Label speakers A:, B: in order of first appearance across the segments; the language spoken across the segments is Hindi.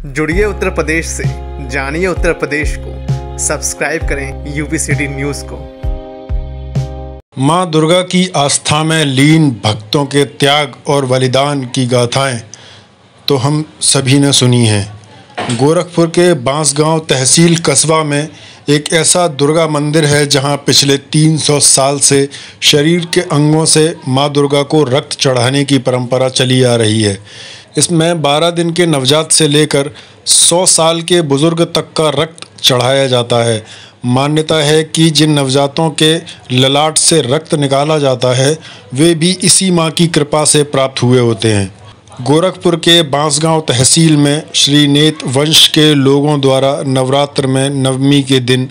A: जुड़िए उत्तर प्रदेश से, जानिए उत्तर प्रदेश को। सब्सक्राइब करें यूपी सिटी न्यूज़ को।
B: मां दुर्गा की आस्था में लीन भक्तों के त्याग और बलिदान की गाथाएं तो हम सभी ने सुनी हैं। गोरखपुर के बांसगांव तहसील कस्बा में एक ऐसा दुर्गा मंदिर है जहां पिछले 300 साल से शरीर के अंगों से मां दुर्गा को रक्त चढ़ाने की परंपरा चली आ रही है। इसमें 12 दिन के नवजात से लेकर 100 साल के बुजुर्ग तक का रक्त चढ़ाया जाता है। मान्यता है कि जिन नवजातों के ललाट से रक्त निकाला जाता है वे भी इसी मां की कृपा से प्राप्त हुए होते हैं। गोरखपुर के बांसगांव तहसील में श्री नेत वंश के लोगों द्वारा नवरात्र में नवमी के दिन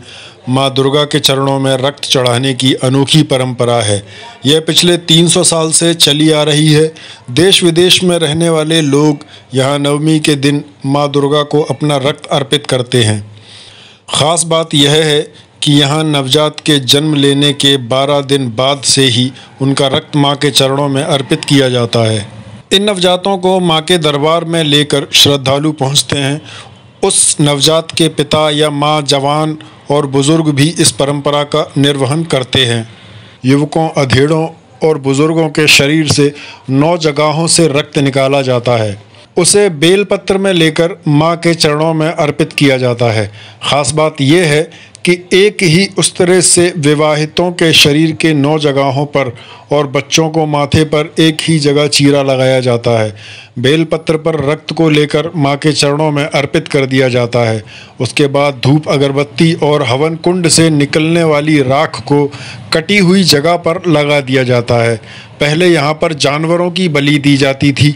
B: मां दुर्गा के चरणों में रक्त चढ़ाने की अनोखी परंपरा है। यह पिछले 300 साल से चली आ रही है। देश विदेश में रहने वाले लोग यहां नवमी के दिन मां दुर्गा को अपना रक्त अर्पित करते हैं। ख़ास बात यह है कि यहाँ नवजात के जन्म लेने के 12 दिन बाद से ही उनका रक्त माँ के चरणों में अर्पित किया जाता है। इन नवजातों को माँ के दरबार में लेकर श्रद्धालु पहुँचते हैं। उस नवजात के पिता या माँ, जवान और बुज़ुर्ग भी इस परंपरा का निर्वहन करते हैं। युवकों, अधेड़ों और बुज़ुर्गों के शरीर से 9 जगहों से रक्त निकाला जाता है। उसे बेलपत्र में लेकर माँ के चरणों में अर्पित किया जाता है। ख़ास बात यह है कि एक ही उस तरह से विवाहितों के शरीर के 9 जगहों पर और बच्चों को माथे पर एक ही जगह चीरा लगाया जाता है। बेलपत्र पर रक्त को लेकर माँ के चरणों में अर्पित कर दिया जाता है। उसके बाद धूप, अगरबत्ती और हवन कुंड से निकलने वाली राख को कटी हुई जगह पर लगा दिया जाता है। पहले यहाँ पर जानवरों की बलि दी जाती थी,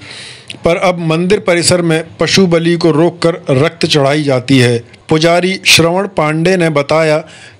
B: पर अब मंदिर परिसर में पशु बलि को रोककर रक्त चढ़ाई जाती है। पुजारी श्रवण पांडे ने बताया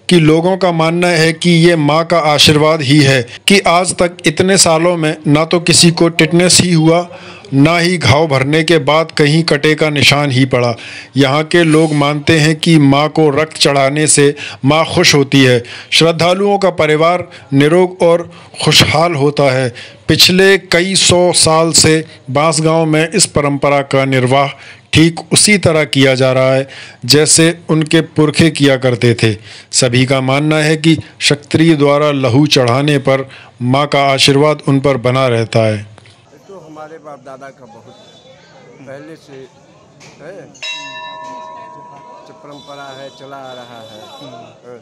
B: कि लोगों का मानना है कि ये माँ का आशीर्वाद ही है कि आज तक इतने सालों में ना तो किसी को टिटनेस ही हुआ, ना ही घाव भरने के बाद कहीं कटे का निशान ही पड़ा। यहाँ के लोग मानते हैं कि माँ को रक्त चढ़ाने से माँ खुश होती है। श्रद्धालुओं का परिवार निरोग और खुशहाल होता है। पिछले कई 100 साल से बांसगांव में इस परंपरा का निर्वाह ठीक उसी तरह किया जा रहा है जैसे उनके पुरखे किया करते थे। सभी का मानना है कि क्षत्रिय द्वारा लहू चढ़ाने पर माँ का आशीर्वाद उन पर बना रहता है।
C: तो हमारे बाप दादा का बहुत पहले से है, जो परंपरा है चला आ रहा है।